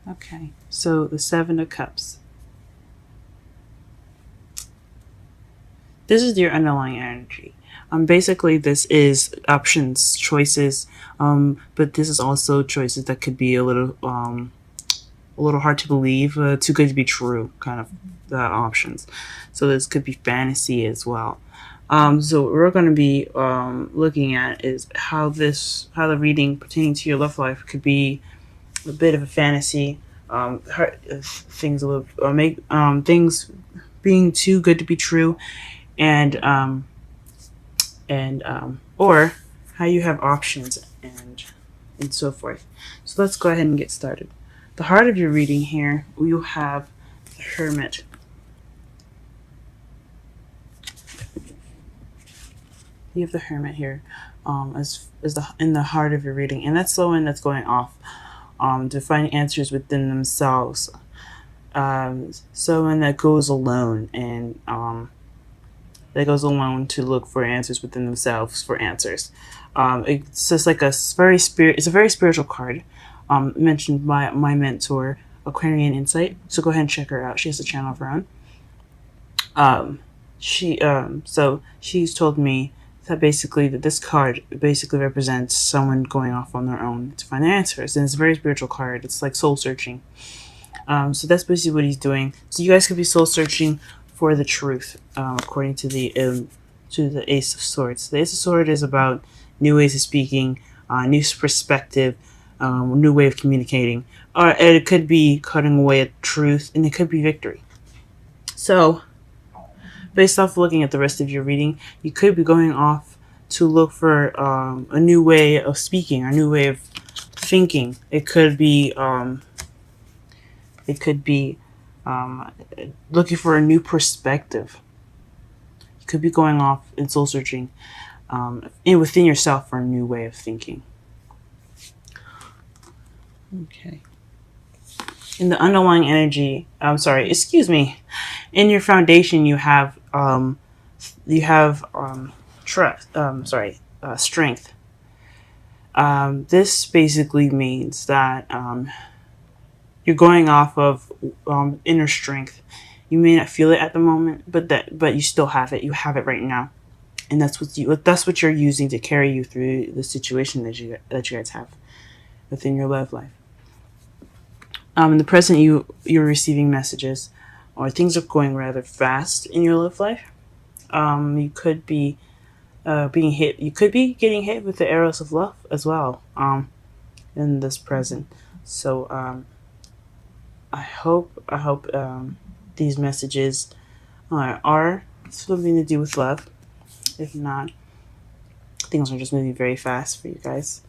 Okay, so the Seven of Cups. This is your underlying energy. Basically, this is options, choices, but this is also choices that could be a little hard to believe, too good to be true, kind of options. So this could be fantasy as well. So what we're going to be looking at is how the reading pertaining to your love life could be a bit of a fantasy. Things a little, or make things being too good to be true, and or how you have options and so forth. So let's go ahead and get started. The heart of your reading here, you have the Hermit. You have the Hermit here, as in the heart of your reading, and that's the one that's going off, to find answers within themselves. Someone that goes alone and to look for answers within themselves for answers. It's just like it's a very spiritual card. Mentioned by my mentor, Aquarian Insight. So go ahead and check her out. She has a channel of her own. So she's told me that basically that this card basically represents someone going off on their own to find answers, and it's a very spiritual card. It's like soul searching. So that's basically what he's doing. So you guys could be soul searching for the truth, according to the Ace of Swords. The Ace of Swords is about new ways of speaking, new perspective, new way of communicating. And it could be cutting away at truth, and it could be victory. So, based off looking at the rest of your reading, you could be going off to look for a new way of speaking, a new way of thinking. It could be looking for a new perspective. You could be going off and soul searching within yourself for a new way of thinking. Okay. In the underlying energy, in your foundation, you have strength. This basically means that you're going off of inner strength. You may not feel it at the moment, but you still have it. You have it right now, and that's what you're using to carry you through the situation that you guys have within your love life. In the present, you're receiving messages, or things are going rather fast in your love life. You could be being hit. You could be getting hit with the arrows of love as well. In this present, so I hope these messages are something to do with love. If not, things are just moving very fast for you guys.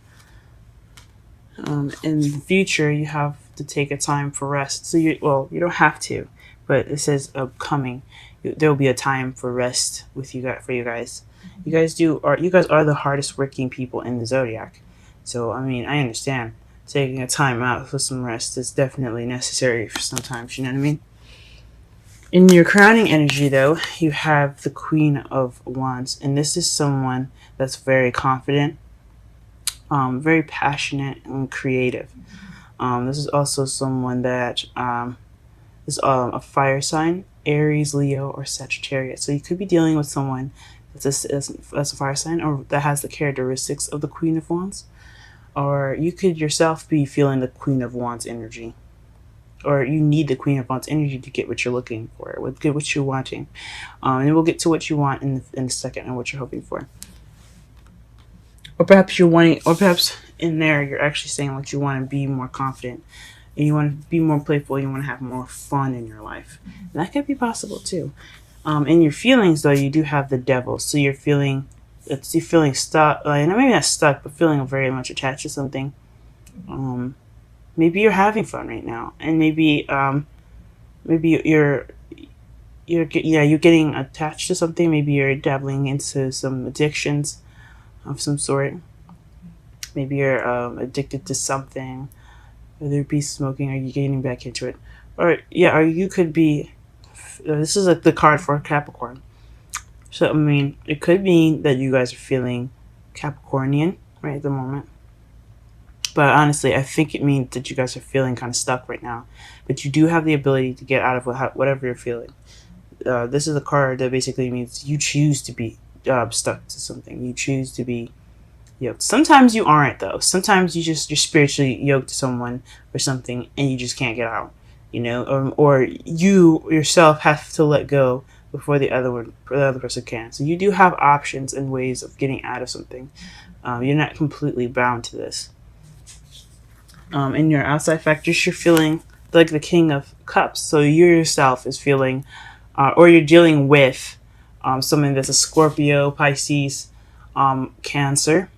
In the future, you have to take a time for rest. So you don't have to, but it says upcoming. There will be a time for rest for you guys. You guys are the hardest working people in the zodiac. So I mean, I understand taking a time out for some rest is definitely necessary for sometimes. You know what I mean? In your crowning energy, though, you have the Queen of Wands, and this is someone that's very confident, very passionate and creative. This is also someone that is a fire sign, Aries, Leo, or Sagittarius. So you could be dealing with someone that's a fire sign, or that has the characteristics of the Queen of Wands. Or you could yourself be feeling the Queen of Wands energy. Or you need the Queen of Wands energy to get what you're looking for, get what you're wanting. And we'll get to what you want in a second and what you're hoping for. Or perhaps in there you're actually saying what you want to be more confident, and you want to be more playful, you want to have more fun in your life. And that could be possible too. In your feelings, though, you do have the Devil. So you're feeling stuck, maybe not stuck, but feeling very much attached to something. Maybe you're having fun right now, and maybe you're getting attached to something. Maybe you're dabbling into some addictions of some sort. Maybe you're addicted to something, whether it be smoking, or you getting back into it, or you could be. This is like the card for Capricorn. So I mean, it could mean that you guys are feeling Capricornian right at the moment. But honestly, I think it means that you guys are feeling kind of stuck right now. But you do have the ability to get out of whatever you're feeling. This is a card that basically means you choose to be stuck to something. You choose to be yoked. Sometimes you aren't, though. Sometimes you're spiritually yoked to someone or something, and you just can't get out. You know, or you yourself have to let go before the other person can. So you do have options and ways of getting out of something. You're not completely bound to this. In your outside factors, you're feeling like the King of Cups. So you yourself is feeling, or you're dealing with someone that's a Scorpio, Pisces, Cancer.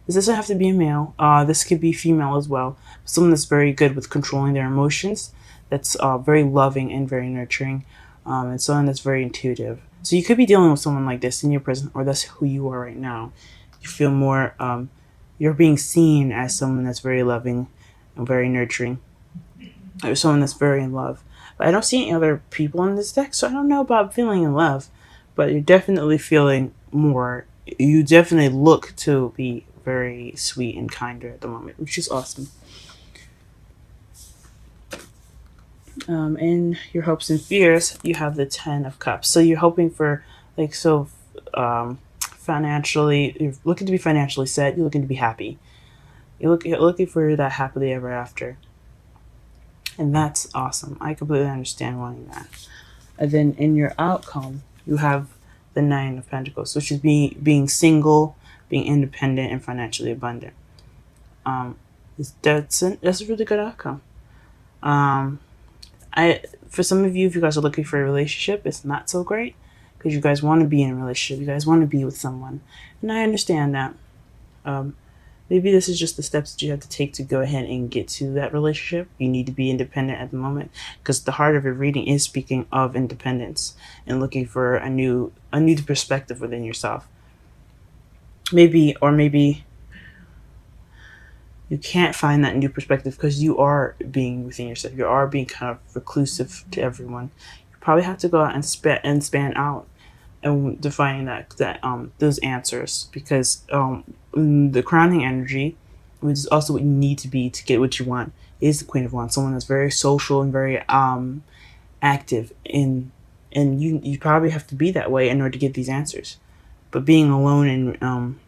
This doesn't have to be a male. This could be female as well. Someone that's very good with controlling their emotions, that's very loving and very nurturing, and someone that's very intuitive. So you could be dealing with someone like this in your present, or that's who you are right now. You feel more, you're being seen as someone that's very loving and very nurturing, or someone that's very in love. But I don't see any other people in this deck, so I don't know about feeling in love, but you're definitely feeling more. You definitely look to be very sweet and kinder at the moment, which is awesome. In your hopes and fears, you have the 10 of Cups. So you're hoping for, like, financially, you're looking to be financially set. You're looking to be happy. You're looking for that happily ever after. And that's awesome. I completely understand wanting that. And then in your outcome, you have the 9 of Pentacles, which is being single, being independent, and financially abundant. That's a really good outcome. For some of you, if you guys are looking for a relationship, it's not so great because you guys want to be in a relationship. You guys want to be with someone, and I understand that. Maybe this is just the steps that you have to take to go ahead and get to that relationship. You need to be independent at the moment because the heart of your reading is speaking of independence and looking for a new perspective within yourself. Maybe you can't find that new perspective because you are being within yourself. You are being kind of reclusive to everyone. You probably have to go out and span out and defining those answers, because the crowning energy, which is also what you need to be to get what you want, is the Queen of Wands. Someone that's very social and very active, and you probably have to be that way in order to get these answers. But being alone and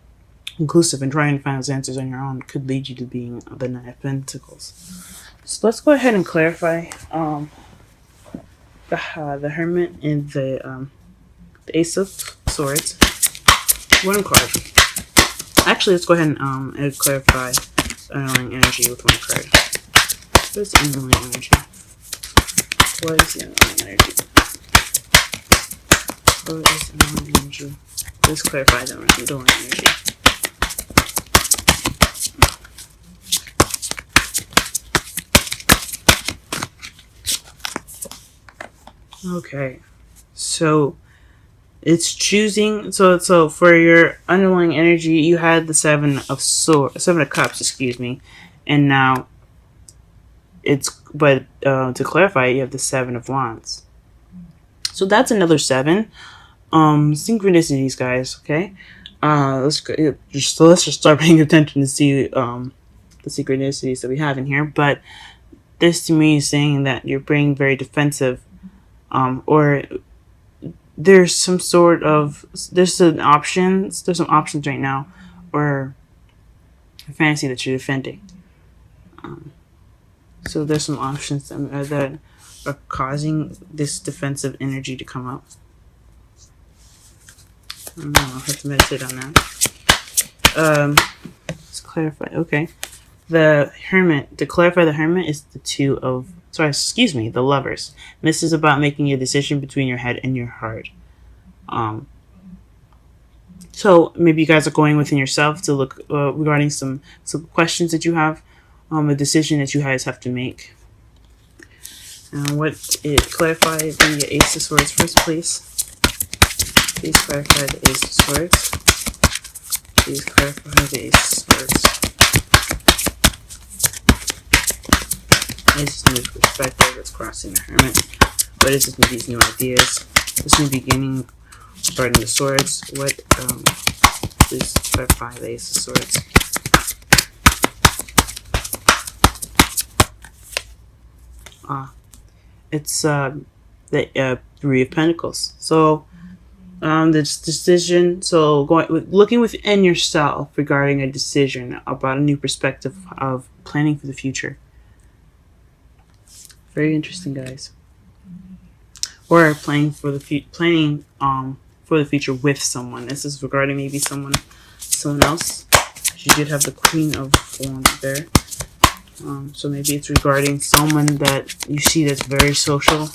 inclusive and trying to find those answers on your own could lead you to being the 9 of Pentacles. So let's go ahead and clarify the Hermit and the Ace of Swords. One card. Actually, let's go ahead and clarify the underlying energy with one card. What is the underlying energy? What is the underlying energy? What is the underlying energy? Let's clarify the underlying energy. Okay, so it's choosing. So for your underlying energy, you had the 7 of Cups, excuse me, and now to clarify, you have the 7 of Wands. So that's another 7. Synchronicities, guys. Okay, let's just start paying attention to see the synchronicities that we have in here. But this to me is saying that you're being very defensive. Or there's some options right now, or a fantasy that you're defending. So there's some options that are causing this defensive energy to come up. I don't know, I'll have to meditate on that. Let's clarify. Okay. The Hermit, to clarify, the Hermit is the Lovers. And this is about making a decision between your head and your heart. So maybe you guys are going within yourself to look regarding some questions that you have, a decision that you guys have to make. Clarify the Ace of Swords first, please. Please clarify the Ace of Swords. Please clarify the Ace of Swords. This new perspective that's crossing the Hermit. What is this with these new ideas? This new beginning regarding the swords. Please clarify the Ace of Swords. It's the Three of Pentacles. So this decision. So looking within yourself regarding a decision about a new perspective of planning for the future. Very interesting, guys. Or planning for the future with someone. This is regarding maybe someone else. She did have the Queen of Wands there. So maybe it's regarding someone that you see that's very social.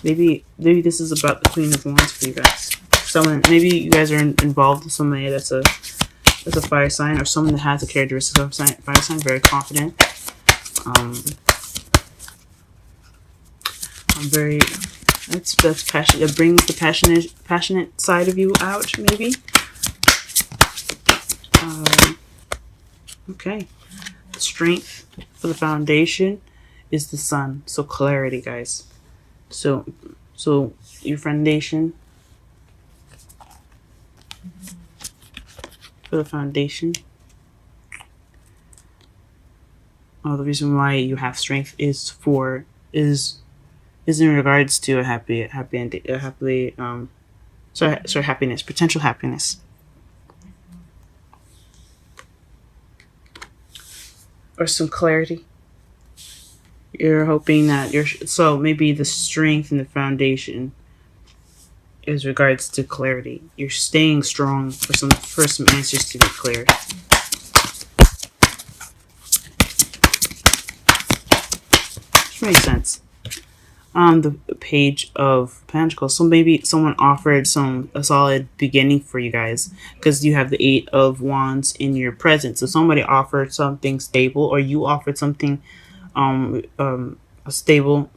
Maybe this is about the Queen of Wands for you guys. Maybe you guys are involved with somebody that's a fire sign, or someone that has a characteristic of fire sign, very confident. I'm very that's passionate. It brings the passionate side of you out, maybe. Okay. Strength for the foundation is the sun. So clarity, guys. So your foundation for the foundation. The reason why you have strength is in regards to a happiness, potential happiness. Or some clarity. You're hoping that so maybe the strength in the foundation is regards to clarity. You're staying strong for some answers to be clear. Which makes sense. The Page of Pentacles. So maybe someone offered a solid beginning for you guys, because you have the Eight of Wands in your present. So somebody offered something stable, or you offered something, some stable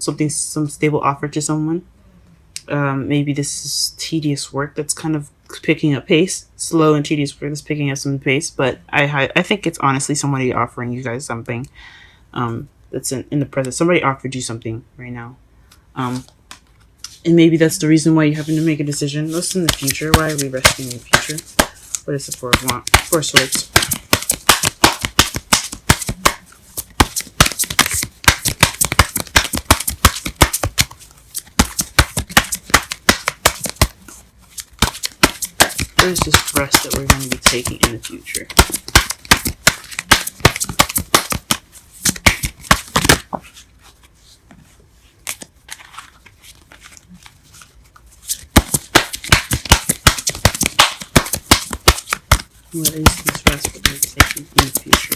offer to someone. Maybe this is tedious work that's kind of picking up pace, slow and tedious work that's picking up some pace. But I think it's honestly somebody offering you guys something, that's in the present. Somebody offered you something right now. And maybe that's the reason why you happen to make a decision. What's in the future? Why are we resting in the future? What is the Four of Swords? What is this rest that we're going to be taking in the future? What is this rest that we're taking in the future?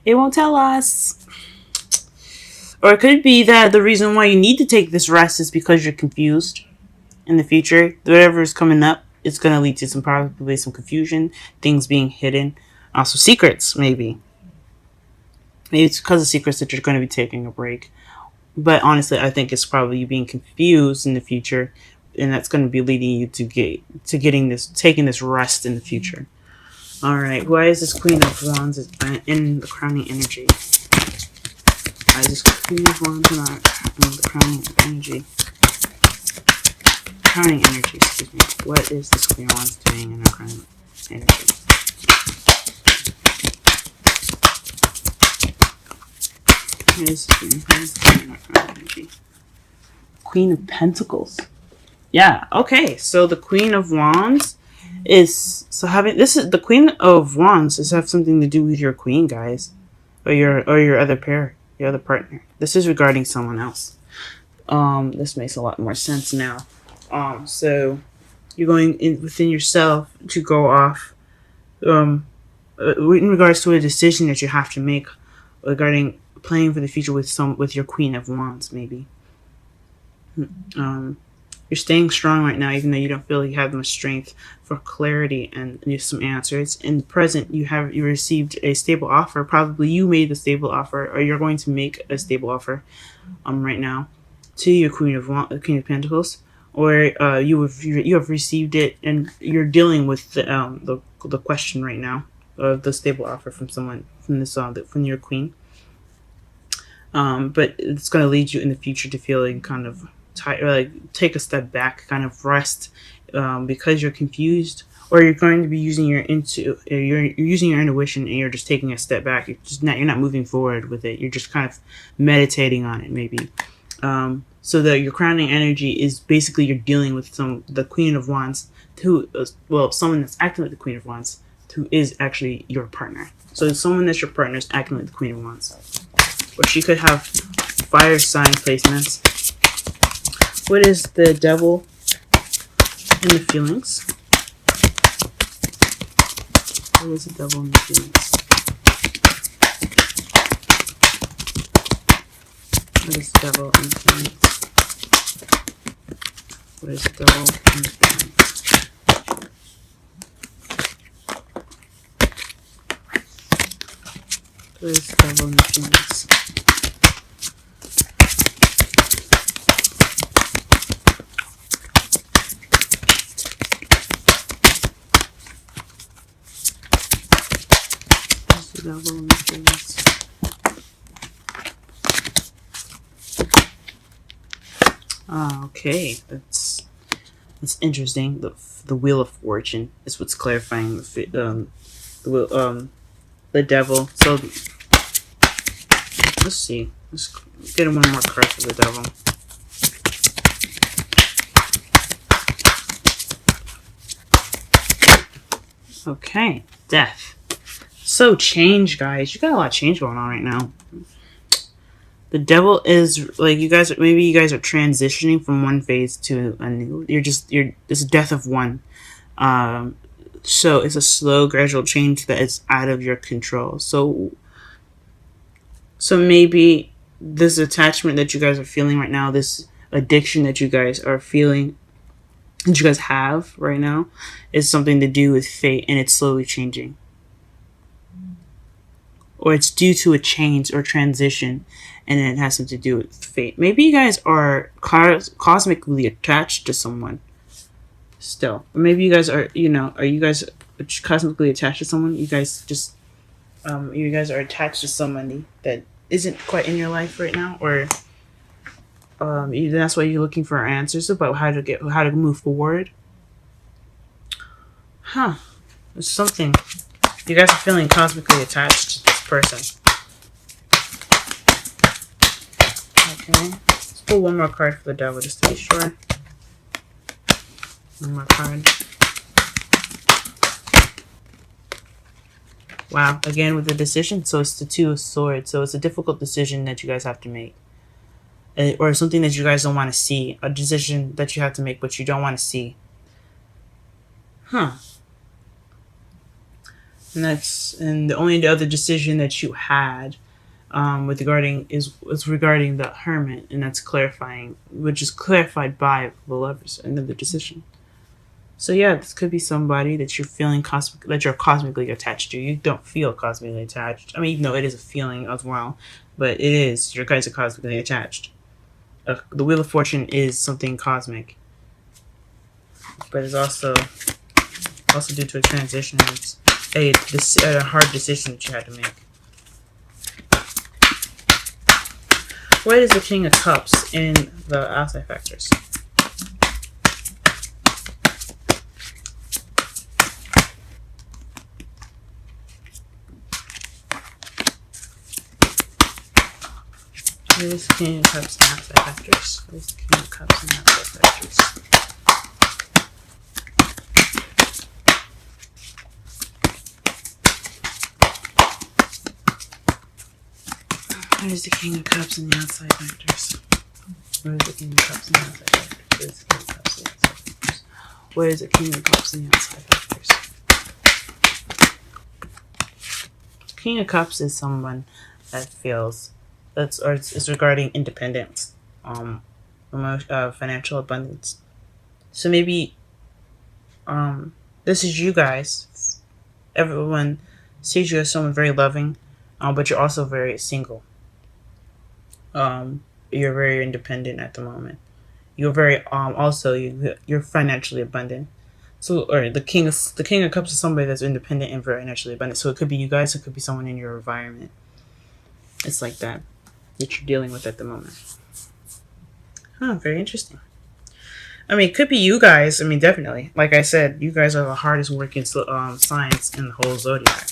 It won't tell us. Or it could be that the reason why you need to take this rest is because you're confused in the future. Whatever is coming up, it's going to lead to probably some confusion, things being hidden. Also secrets, maybe. Maybe it's because of secrets that you're going to be taking a break. But honestly, I think it's probably you being confused in the future, and that's going to be leading you to taking this rest in the future. All right, why is this Queen of Wands in the crowning energy? Why is this Queen of Wands in the crowning energy? Crowning energy, excuse me. What is this Queen of Wands doing in the crowning energy? Queen of Pentacles. Yeah, okay. So the Queen of Wands is the Queen of Wands does have something to do with your queen, guys. Or your other pair, your other partner. This is regarding someone else. This makes a lot more sense now. So you're going within yourself to go off in regards to a decision that you have to make regarding planning for the future with your Queen of Wands, maybe. You're staying strong right now, even though you don't feel like you have much strength, for clarity and some answers. In the present, you received a stable offer. Probably you made the stable offer, or you're going to make a stable offer right now to your Queen of Pentacles, or you have received it and you're dealing with the question right now of the stable offer from someone from your queen. But it's going to lead you in the future to feeling kind of tired, or like take a step back, kind of rest, because you're confused, or you're going to be using you're using your intuition, and you're just taking a step back. You're not moving forward with it. You're just kind of meditating on it, maybe. So that your crowning energy is basically you're dealing with the Queen of Wands, someone that's acting like the Queen of Wands, who is actually your partner. So someone that's your partner is acting like the Queen of Wands, or she could have fire sign placements. What is the Devil in the feelings? What is the Devil in the feelings? What is the Devil in the feelings? What is the Devil in the feelings? What is the Devil in the feelings? The Devil in the feelings. Okay, that's interesting. The Wheel of Fortune is what's clarifying the Devil. So let's see. Let's get one more card for the Devil. Okay, Death. So change, guys. You got a lot of change going on right now. The Devil is like you guys are transitioning from one phase to a new. It's a death of one. So it's a slow, gradual change that is out of your control. So maybe this attachment that you guys are feeling right now, this addiction that you guys are feeling, that you guys have right now, is something to do with fate, and it's slowly changing. Or it's due to a change or transition, and it has something to do with fate. Maybe you guys are cosmically attached to someone still. Or maybe you guys are you guys cosmically attached to someone? You guys just, you guys are attached to somebody that isn't quite in your life right now? Or that's why you're looking for answers about how to move forward? Huh. There's something. You guys are feeling cosmically attached to this person. Okay. Let's pull one more card for the Devil just to be sure. One more card. Wow. Again with the decision. So it's the Two of Swords. So it's a difficult decision that you guys have to make. Or something that you guys don't want to see. A decision that you have to make but you don't want to see. Huh. And the only other decision that you had regarding the Hermit, and that's clarifying, which is clarified by the Lovers, another decision. So yeah, this could be somebody that you're feeling that you're cosmically attached to. You don't feel cosmically attached. I mean, even though it is a feeling as well, but it is. You guys are cosmically attached. The Wheel of Fortune is something cosmic, but it's also due to a transition. It's a hard decision that you had to make. What is the King of Cups in the outside factors? What is the King of Cups in outside factors? What is the King of Cups in outside factors? What is the King of Cups in the outside factors? What is the King of Cups in the outside factors? What is the King of Cups in the outside factors? King of Cups is someone that feels it's regarding independence, financial abundance. So maybe this is you guys. Everyone sees you as someone very loving, but you're also very single. You're very independent at the moment. You're very you're financially abundant. So, or the King of Cups is somebody that's independent and very financially abundant. So it could be you guys. It could be someone in your environment. It's like that you're dealing with at the moment. Huh, very interesting. I mean, it could be you guys. I mean, definitely. Like I said, you guys are the hardest working signs in the whole zodiac.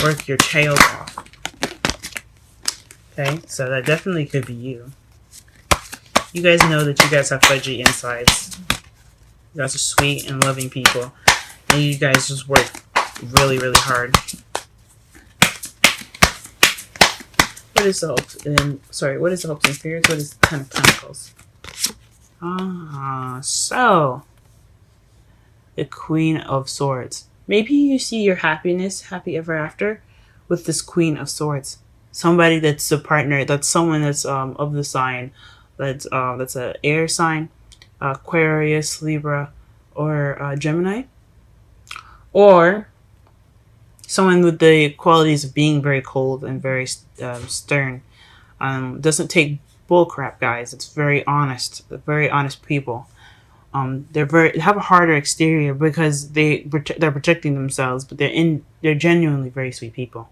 Work your tails off. Okay, so that definitely could be you. You guys know that you guys have fudgy insides. You guys are sweet and loving people. And you guys just work really, really hard. What is the hopes and sorry, what is the hopes and fears? What is the 10 of Pentacles? So the Queen of Swords. Maybe you see your happiness, happy ever after, with this Queen of Swords. Somebody that's a partner, that's someone that's of the sign, that's an air sign, Aquarius, Libra, or Gemini, or someone with the qualities of being very cold and very stern. Doesn't take bullcrap, guys. It's very honest. They're very honest people. They have a harder exterior because they're protecting themselves, but they're genuinely very sweet people.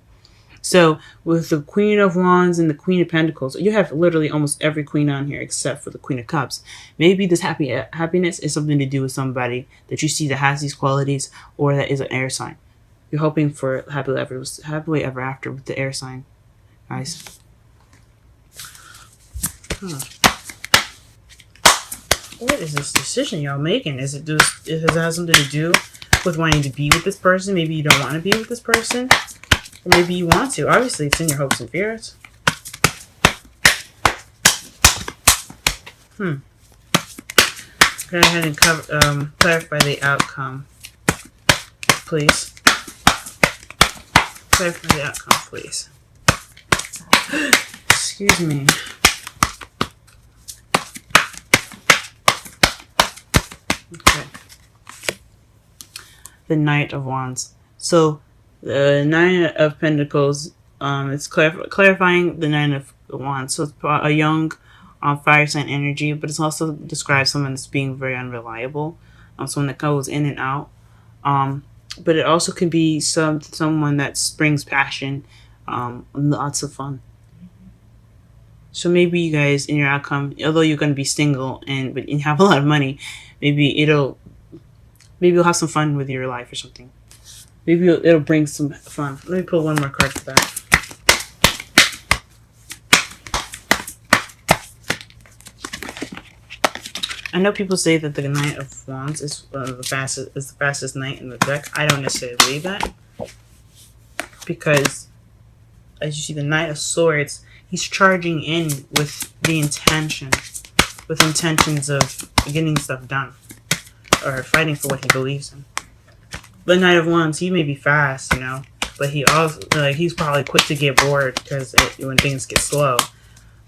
So with the Queen of Wands and the Queen of Pentacles, you have literally almost every queen on here except for the Queen of Cups. Maybe this happiness is something to do with somebody that you see that has these qualities or that is an air sign. You're hoping for happily ever after with the air sign, guys. What is this decision y'all making? Does it have something to do with wanting to be with this person? Maybe you don't want to be with this person. Or maybe you want to. Obviously, it's in your hopes and fears. Go ahead and clarify the outcome, please. Clarify the outcome, please. Excuse me. Okay. The Knight of Wands. So, the Nine of Pentacles, it's clarifying the Nine of Wands. So, it's a young fire sign energy, but it also describes someone that's being very unreliable. Someone that goes in and out. But it also can be someone that brings passion, lots of fun. So maybe you guys, in your outcome, although you're going to be single but you have a lot of money, maybe you'll have some fun with your life or something. Maybe it'll bring some fun. Let me pull one more card for that. I know people say that the Knight of Wands is the fastest knight in the deck. I don't necessarily believe that, because as you see, the Knight of Swords, he's charging in with intentions of getting stuff done or fighting for what he believes in. The Knight of Wands, he may be fast, but he also he's probably quick to get bored when things get slow.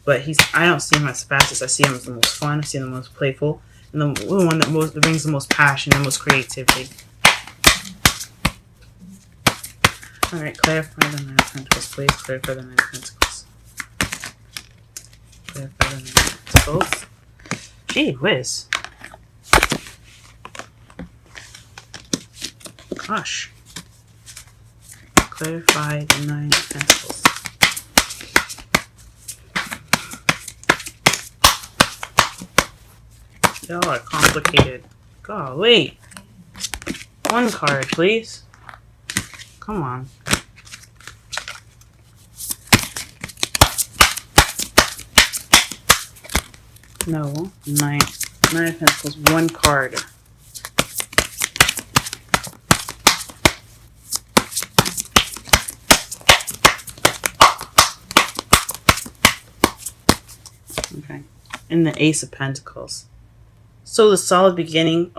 But I don't see him as fastest. I see him as the most fun. I see him the most playful, and the one that brings the most passion and most creativity. All right, clarify the Nine of Pentacles, please. Clarify the Nine of Pentacles. Clarify the Nine of Pentacles. Gee whiz. Gosh. Clarify the Nine of Pentacles. Y'all are complicated. Golly. One card, please. Come on. No. Nine of Pentacles. One card. Okay. And the Ace of Pentacles. So the solid beginning,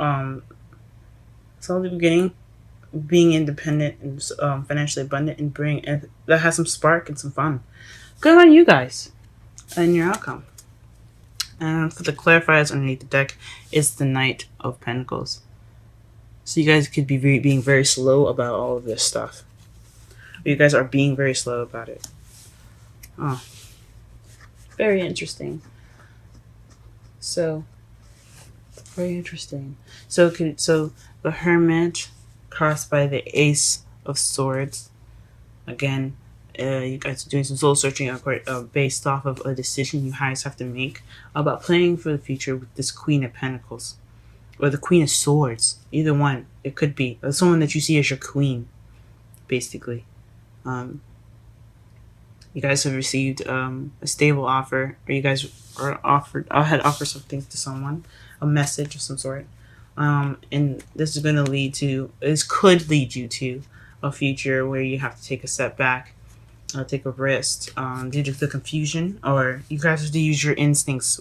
being independent and financially abundant, and that has some spark and some fun. Good on you guys and your outcome. And for the clarifiers underneath the deck is the Knight of Pentacles. So you guys could be being very slow about all of this stuff. You guys are being very slow about it. Oh, very interesting. So. Very interesting. So the Hermit crossed by the Ace of Swords. Again, you guys are doing some soul searching based off of a decision you guys have to make about planning for the future with this Queen of Pentacles. or the Queen of Swords. Either one. It could be someone that you see as your queen, basically. You guys have received a stable offer, or you guys are offered. I had offered something to someone, a message of some sort, and this is going to lead to. This could lead you to a future where you have to take a step back, take a rest, due to the confusion, or you guys have to use your instincts,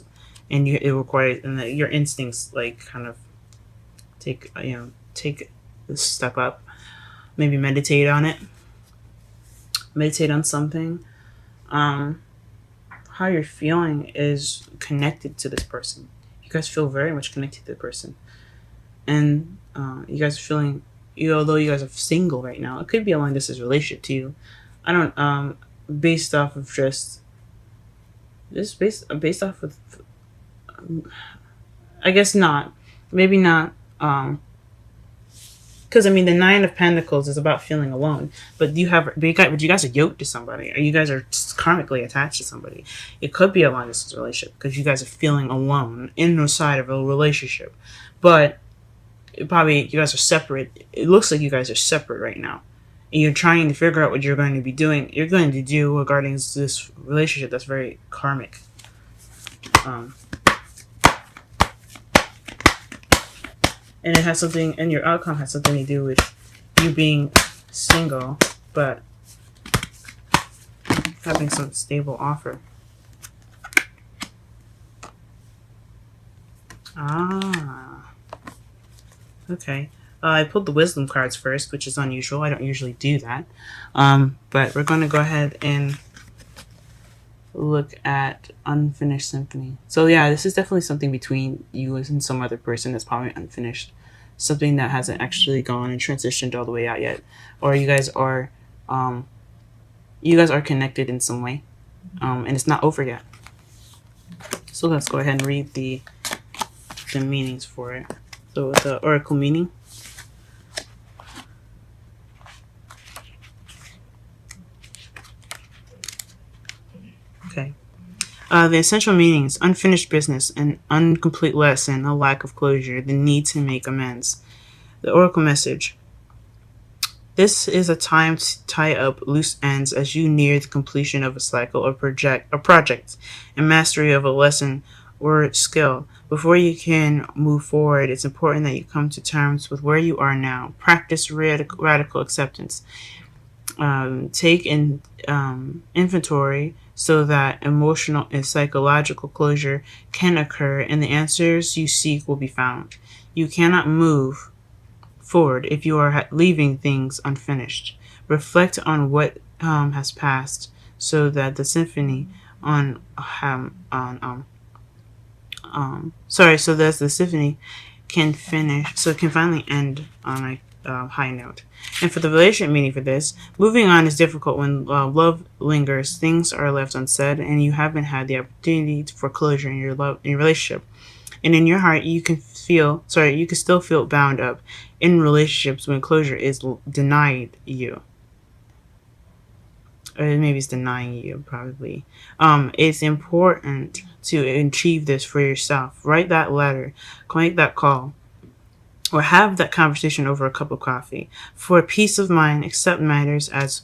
and it requires your instincts like kind of take this step up, maybe meditate on it, meditate on something. How you're feeling is connected to this person. You guys feel very much connected to the person, and you guys are feeling. Although you guys are single right now, it could be a long distance relationship too. I don't. Based off of just based off of. I guess not. Maybe not. Because I mean, the Nine of Pentacles is about feeling alone, but you guys are yoked to somebody, or you guys are karmically attached to somebody. It could be a long distance relationship because you guys are feeling alone in the side of a relationship, but you guys are separate. It looks like you guys are separate right now, and you're trying to figure out what you're going to be doing. You're going to do regarding this relationship that's very karmic. And it has something, and your outcome has something to do with you being single, but having some stable offer. Okay. I pulled the wisdom cards first, which is unusual. I don't usually do that. But we're going to go ahead and look at unfinished symphony. So yeah, this is definitely something between you and some other person that's probably unfinished. Something that hasn't actually gone and transitioned all the way out yet. Or you guys are connected in some way. And it's not over yet. So let's go ahead and read the meanings for it. So the oracle meaning. Okay. The essential meanings: unfinished business, an incomplete lesson, a lack of closure, the need to make amends. The oracle message: this is a time to tie up loose ends as you near the completion of a cycle or project, and mastery of a lesson or skill. Before you can move forward, it's important that you come to terms with where you are now. Practice radical acceptance. Take in inventory so that emotional and psychological closure can occur and the answers you seek will be found. You cannot move forward if you are leaving things unfinished. Reflect on what has passed so that the symphony so that the symphony can finish, so it can finally end on a high note. And for the relationship meaning for this, moving on is difficult when love lingers, things are left unsaid, and you haven't had the opportunity for closure in your relationship. And in your heart, you can still feel bound up in relationships when closure is denied you. Or maybe it's denying you, probably. It's important to achieve this for yourself. Write that letter, make that call, or have that conversation over a cup of coffee. For peace of mind, accept matters as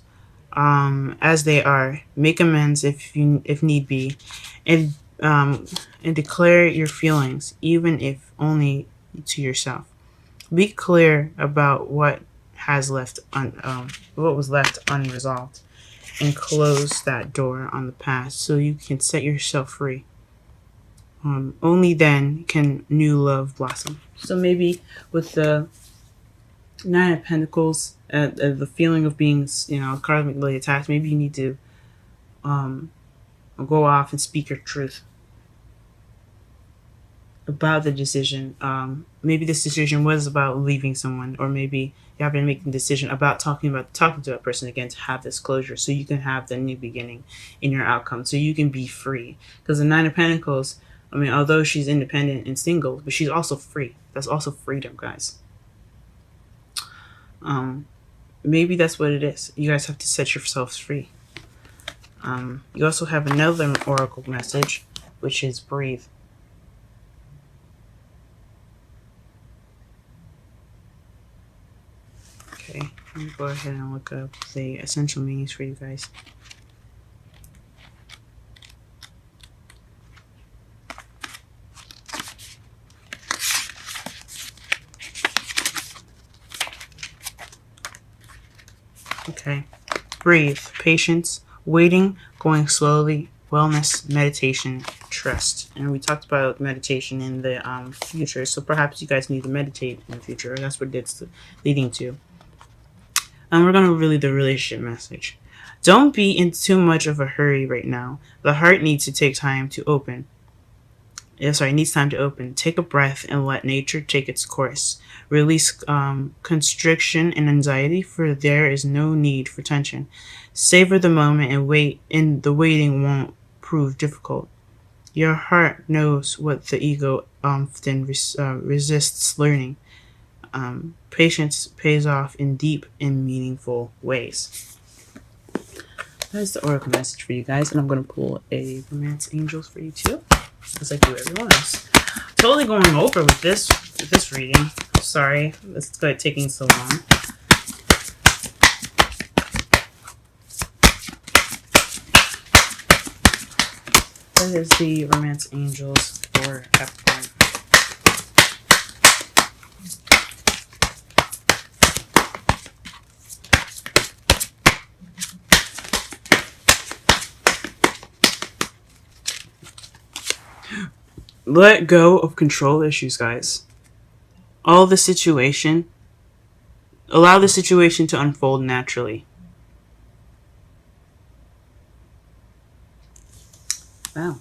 they are. Make amends if need be, and declare your feelings, even if only to yourself. Be clear about what was left unresolved, and close that door on the past so you can set yourself free. Only then can new love blossom. So maybe with the Nine of Pentacles, the feeling of being, karmically attached, maybe you need to go off and speak your truth about the decision. Maybe this decision was about leaving someone, or maybe you have been making a decision about talking to that person again to have this closure, so you can have the new beginning in your outcome, so you can be free. Because the Nine of Pentacles, I mean, although she's independent and single, but she's also free. That's also freedom, guys. Maybe that's what it is. You guys have to set yourselves free. You also have another oracle message, which is breathe. go ahead and look up the essential meanings for you guys. Okay. Breathe. Patience. Waiting. Going slowly. Wellness. Meditation. Trust. And we talked about meditation in the future, so perhaps you guys need to meditate in the future. That's what it's leading to. And we're going to read the relationship message. Don't be in too much of a hurry right now. The heart needs to take time to open. Needs time to open. Take a breath and let nature take its course. Release constriction and anxiety, for there is no need for tension. Savor the moment and wait, and the waiting won't prove difficult. Your heart knows what the ego often resists learning. Patience pays off in deep and meaningful ways. That's the oracle message for you guys, and I'm going to pull a romance angels for you too, as I do everyone else. Totally going over with this reading. Sorry, it's taking so long. That is the romance angels for Capricorn. Let go of control issues, guys. Allow the situation to unfold naturally. Wow.